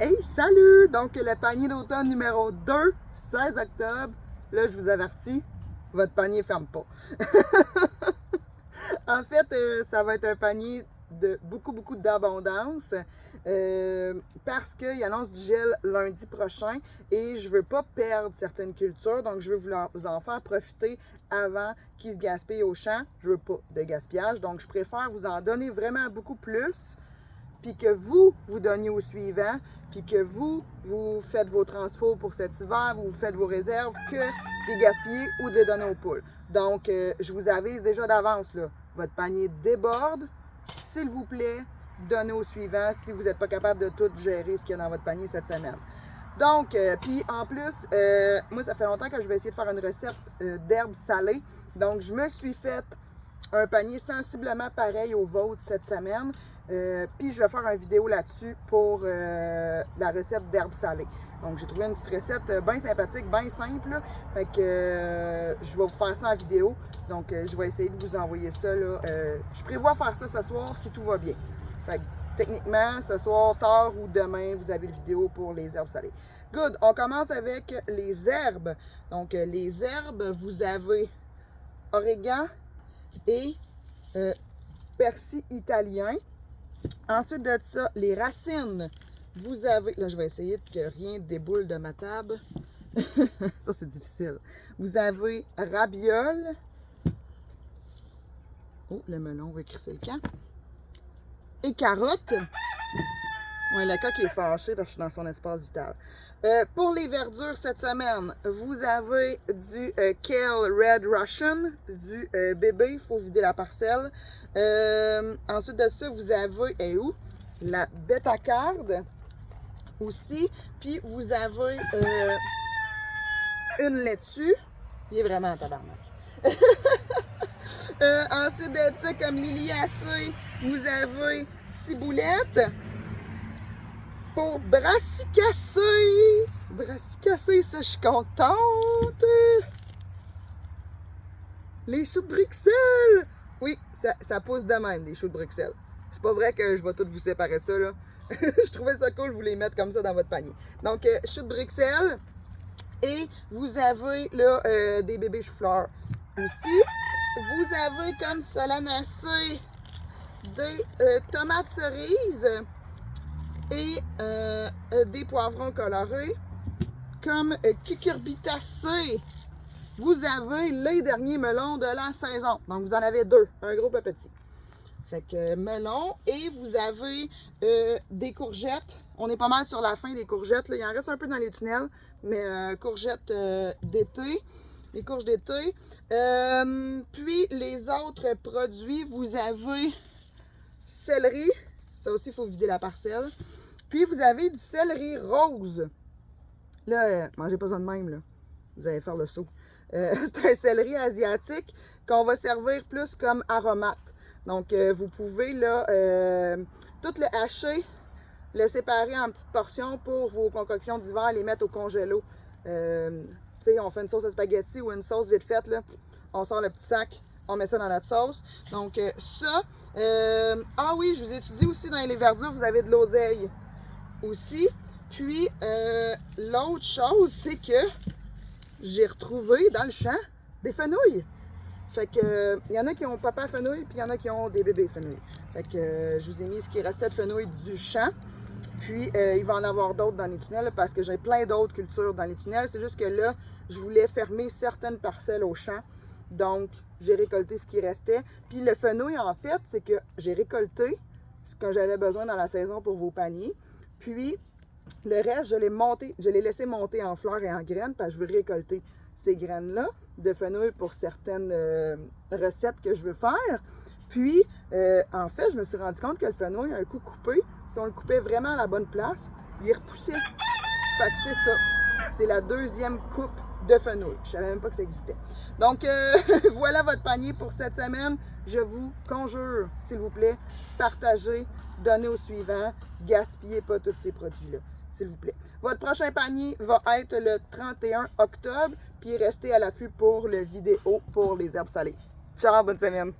Hey, salut! Donc, le panier d'automne numéro 2, 16 octobre. Là, je vous avertis, votre panier ne ferme pas. En fait, ça va être un panier de beaucoup d'abondance parce qu'il annonce du gel lundi prochain et je veux pas perdre certaines cultures, donc je veux vous en faire profiter avant qu'ils se gaspillent au champ. Je veux pas de gaspillage, donc je préfère vous en donner vraiment beaucoup plus, puis que vous donniez au suivant, puis que vous faites vos transfos pour cet hiver, vous faites vos réserves, que de les gaspiller ou de les donner aux poules. Donc, je vous avise déjà d'avance, là, votre panier déborde. S'il vous plaît, donnez au suivant si vous n'êtes pas capable de tout gérer ce qu'il y a dans votre panier cette semaine. Donc, puis en plus, moi, ça fait longtemps que je vais essayer de faire une recette d'herbes salées. Donc, je me suis fait un panier sensiblement pareil au vôtre cette semaine. Puis je vais faire une vidéo là-dessus pour la recette d'herbes salées. Donc j'ai trouvé une petite recette bien sympathique, bien simple. Là. Fait que je vais vous faire ça en vidéo. Donc je vais essayer de vous envoyer ça. Là. Je prévois faire ça ce soir si tout va bien. Fait que techniquement, ce soir, tard ou demain, vous avez la vidéo pour les herbes salées. Good, on commence avec les herbes. Donc les herbes, vous avez origan et persil italien. Ensuite de ça, les racines, vous avez... Là, je vais essayer que rien déboule de ma table. Ça, c'est difficile. Vous avez rabiole. Oh, le melon, on va écrire le camp. Et carottes. Ouais, le coq est fâché parce que je suis dans son espace vital. Pour les verdures cette semaine, vous avez du kale red Russian, du bébé, il faut vider la parcelle. Ensuite de ça, vous avez la bétacarde aussi. Puis vous avez une laitue. Il est vraiment en tabarnak. Ensuite de ça, comme liliacée, vous avez ciboulette. Pour brassicacée, ça, je suis contente. Les choux de Bruxelles. Oui, ça pousse de même, les choux de Bruxelles. C'est pas vrai que je vais tout vous séparer ça, là. Je trouvais ça cool de vous les mettre comme ça dans votre panier. Donc, choux de Bruxelles. Et vous avez, là, des bébés choux-fleurs aussi. Vous avez, comme solanacée, des tomates cerises. Et des poivrons colorés. Comme cucurbitacées, vous avez les derniers melons de la saison. Donc, vous en avez deux, un gros et petit. Fait que melon. Et vous avez des courgettes. On est pas mal sur la fin des courgettes. Là. Il en reste un peu dans les tunnels, mais courgettes d'été. Les courges d'été. Puis, les autres produits, vous avez céleri. Ça aussi, il faut vider la parcelle. Puis, vous avez du céleri rose. Là, mangez pas ça de même, là. Vous allez faire le saut. C'est un céleri asiatique qu'on va servir plus comme aromate. Donc, vous pouvez, là, tout le hacher, le séparer en petites portions pour vos concoctions d'hiver, les mettre au congélo. Tu sais, on fait une sauce à spaghetti ou une sauce vite faite, là. On sort le petit sac, on met ça dans notre sauce. Donc, ça. Ah oui, je vous ai dit aussi dans les verdures, vous avez de l'oseille aussi. Puis, l'autre chose, c'est que j'ai retrouvé dans le champ des fenouils. Fait que, il y en a qui ont papa fenouil, puis il y en a qui ont des bébés fenouils. Fait que, je vous ai mis ce qui restait de fenouil du champ. Puis, il va en avoir d'autres dans les tunnels, parce que j'ai plein d'autres cultures dans les tunnels. C'est juste que là, je voulais fermer certaines parcelles au champ. Donc, j'ai récolté ce qui restait. Puis, le fenouil, en fait, c'est que j'ai récolté ce que j'avais besoin dans la saison pour vos paniers. Puis, le reste, je l'ai laissé monter en fleurs et en graines parce que je veux récolter ces graines-là de fenouil pour certaines recettes que je veux faire. Puis, en fait, je me suis rendu compte que le fenouil, un coup coupé, si on le coupait vraiment à la bonne place, il repoussait. Fait que c'est ça. C'est la deuxième coupe de fenouil. Je savais même pas que ça existait. Donc, voilà votre panier pour cette semaine. Je vous conjure, s'il vous plaît, partagez, donnez au suivant, gaspillez pas tous ces produits-là, s'il vous plaît. Votre prochain panier va être le 31 octobre, puis restez à l'affût pour le vidéo pour les herbes salées. Ciao, bonne semaine!